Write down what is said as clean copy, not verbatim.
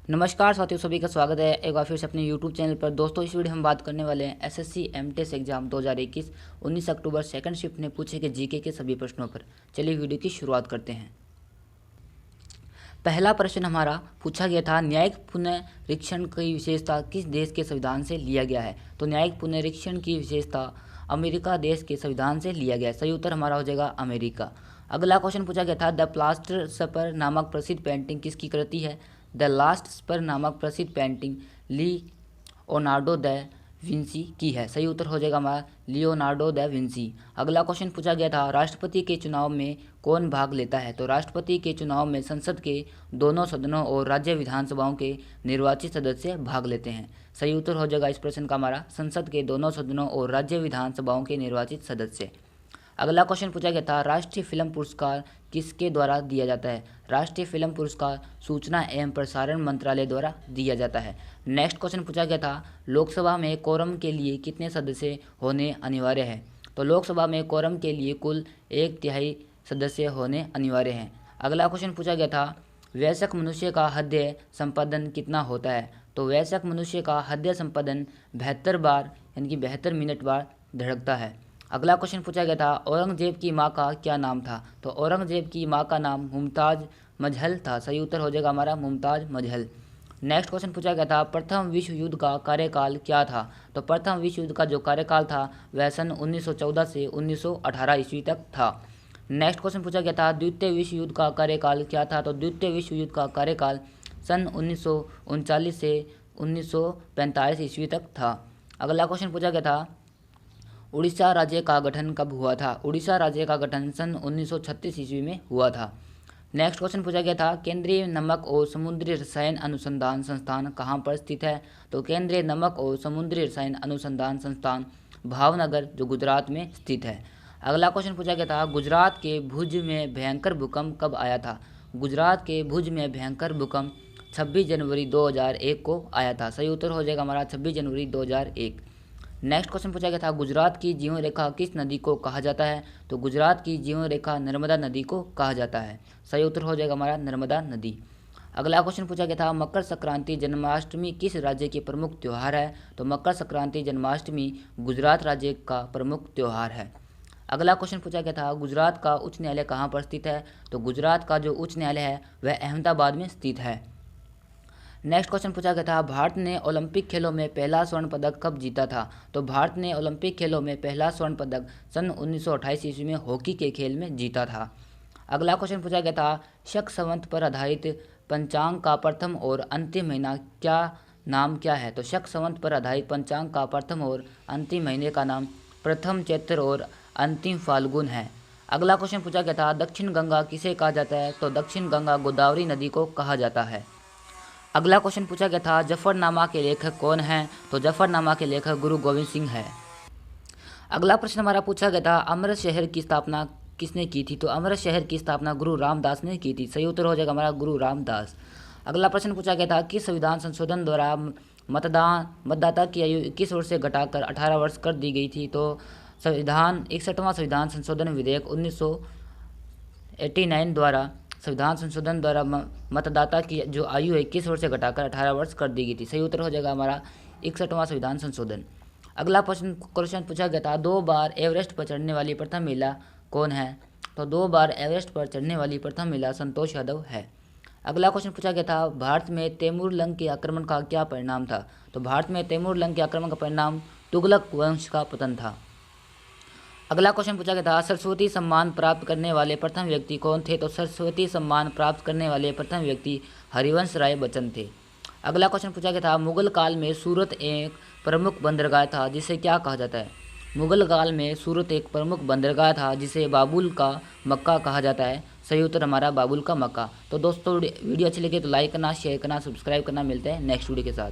नमस्कार साथियों, सभी का स्वागत है एक बार फिर से अपने YouTube चैनल पर। दोस्तों, इस वीडियो में बात करने वाले हैं SSC एमटेस exam 2021 19 October second shift ने पूछे गए जीके के सभी प्रश्नों पर। चलिए वीडियो की शुरुआत करते हैं। पहला प्रश्न हमारा पूछा गया था, न्यायिक पुनरीक्षण की विशेषता किस देश के संविधान से लिया गया है। तो न्यायिक पुनरीक्षण की विशेषता अमेरिका देश के संविधान से लिया गया है। सही उत्तर हमारा हो जाएगा अमेरिका। अगला क्वेश्चन पूछा गया था, द लास्ट सपर नामक प्रसिद्ध पेंटिंग किसकी कृति है। द लास्ट सपर नामक प्रसिद्ध पेंटिंग लियोनार्डो द विंसी की है। सही उत्तर हो जाएगा हमारा लियोनार्डो द विंसी। अगला क्वेश्चन पूछा गया था, राष्ट्रपति के चुनाव में कौन भाग लेता है। तो राष्ट्रपति के चुनाव में संसद के दोनों सदनों और राज्य विधानसभाओं के निर्वाचित सदस्य भाग लेते हैं। सही उत्तर हो जाएगा इस प्रश्न का हमारा संसद के दोनों सदनों और राज्य विधानसभाओं के निर्वाचित सदस्य। अगला क्वेश्चन पूछा गया था, राष्ट्रीय फिल्म पुरस्कार किसके द्वारा दिया जाता है। राष्ट्रीय फिल्म पुरस्कार सूचना एवं प्रसारण मंत्रालय द्वारा दिया जाता है। नेक्स्ट क्वेश्चन पूछा गया था, लोकसभा में कोरम के लिए कितने सदस्य होने अनिवार्य है। तो लोकसभा में कोरम के लिए कुल 1/3 सदस्य होने अनिवार्य हैं। अगला क्वेश्चन पूछा गया था, वयस्क मनुष्य का हृदय संपादन कितना होता है। तो वयस्क मनुष्य का हृदय संपादन 72 बार यानी कि 72 मिनट बार धड़कता है। अगला क्वेश्चन पूछा गया था, औरंगजेब की माँ का क्या नाम था। तो औरंगजेब की माँ का नाम मुमताज़ मजहल था। सही उत्तर हो जाएगा हमारा मुमताज़ मजहल। नेक्स्ट क्वेश्चन पूछा गया था, प्रथम विश्व युद्ध का कार्यकाल क्या था। तो प्रथम विश्व युद्ध का जो कार्यकाल था वह सन 1914 से 1918 ईस्वी तक था। नेक्स्ट क्वेश्चन पूछा गया था, द्वितीय विश्व युद्ध का कार्यकाल क्या था। तो द्वितीय विश्व युद्ध का कार्यकाल सन 1939 से 1945 ईस्वी तक था। अगला क्वेश्चन पूछा गया था, उड़ीसा राज्य का गठन कब हुआ था। उड़ीसा राज्य का गठन सन 1936 ईस्वी में हुआ था। नेक्स्ट क्वेश्चन पूछा गया था, केंद्रीय नमक और समुद्री रसायन अनुसंधान संस्थान कहाँ पर स्थित है। तो केंद्रीय नमक और समुद्री रसायन अनुसंधान संस्थान भावनगर जो गुजरात में स्थित है। अगला क्वेश्चन पूछा गया था, गुजरात के भुज में भयंकर भूकंप कब आया था। गुजरात के भुज में भयंकर भूकंप 26 जनवरी 2001 को आया था। सही उत्तर हो जाएगा हमारा 26 जनवरी 2001। नेक्स्ट क्वेश्चन पूछा गया था, गुजरात की जीवन रेखा किस नदी को कहा जाता है। तो गुजरात की जीवन रेखा नर्मदा नदी को कहा जाता है। सही उत्तर हो जाएगा हमारा नर्मदा नदी। अगला क्वेश्चन पूछा गया था, मकर संक्रांति जन्माष्टमी किस राज्य की प्रमुख त्यौहार है। तो मकर संक्रांति जन्माष्टमी गुजरात राज्य का प्रमुख त्यौहार है। अगला क्वेश्चन पूछा गया था, गुजरात का उच्च न्यायालय कहाँ पर स्थित है। तो गुजरात का जो उच्च न्यायालय है वह अहमदाबाद में स्थित है। नेक्स्ट क्वेश्चन पूछा गया था, भारत ने ओलंपिक खेलों में पहला स्वर्ण पदक कब जीता था। तो भारत ने ओलंपिक खेलों में पहला स्वर्ण पदक सन 1928 ईस्वी में हॉकी के खेल में जीता था। अगला क्वेश्चन पूछा गया था, शक संवत पर आधारित पंचांग का प्रथम और अंतिम महीना क्या नाम क्या है। तो शक संवत पर आधारित पंचांग का प्रथम और अंतिम महीने का नाम प्रथम चैत्र और अंतिम फाल्गुन है। अगला क्वेश्चन पूछा गया था, दक्षिण गंगा किसे कहा जाता है। तो दक्षिण गंगा गोदावरी नदी को कहा जाता है। अगला क्वेश्चन पूछा गया था, जफरनामा के लेखक कौन हैं। तो जफरनामा के लेखक गुरु गोविंद सिंह है। अगला प्रश्न हमारा पूछा गया था, अमृत शहर की स्थापना किसने की थी। तो अमृत शहर की स्थापना गुरु रामदास ने की थी। सही उत्तर हो जाएगा हमारा गुरु रामदास। अगला प्रश्न पूछा गया था, किस संविधान संशोधन द्वारा मतदाता की आयु 21 वर्ष से घटाकर 18 वर्ष कर दी गई थी। तो संविधान 61वां संविधान संशोधन विधेयक 1989 द्वारा संविधान संशोधन द्वारा मतदाता की जो आयु है 21 वर्ष से घटाकर 18 वर्ष कर दी गई थी। सही उत्तर हो जाएगा हमारा 61वां संविधान संशोधन। अगला क्वेश्चन पूछा गया था, 2 बार एवरेस्ट पर चढ़ने वाली प्रथम महिला कौन है। तो 2 बार एवरेस्ट पर चढ़ने वाली प्रथम महिला संतोष यादव है। अगला क्वेश्चन पूछा गया था, भारत में तैमूर लंग के आक्रमण का क्या परिणाम था। तो भारत में तैमूर लंग के आक्रमण का परिणाम तुगलक वंश का पतन था। अगला क्वेश्चन पूछा गया था, सरस्वती सम्मान प्राप्त करने वाले प्रथम व्यक्ति कौन थे। तो सरस्वती सम्मान प्राप्त करने वाले प्रथम व्यक्ति हरिवंश राय बच्चन थे। अगला क्वेश्चन पूछा गया था, मुगल काल में सूरत एक प्रमुख बंदरगाह था जिसे क्या कहा जाता है। मुगल काल में सूरत एक प्रमुख बंदरगाह था जिसे बाबुल का मक्का कहा जाता है। सही उत्तर हमारा बाबुल का मक्का। तो दोस्तों, वीडियो अच्छी लगे तो लाइक करना, शेयर करना, सब्सक्राइब करना। मिलते हैं नेक्स्ट वीडियो के साथ।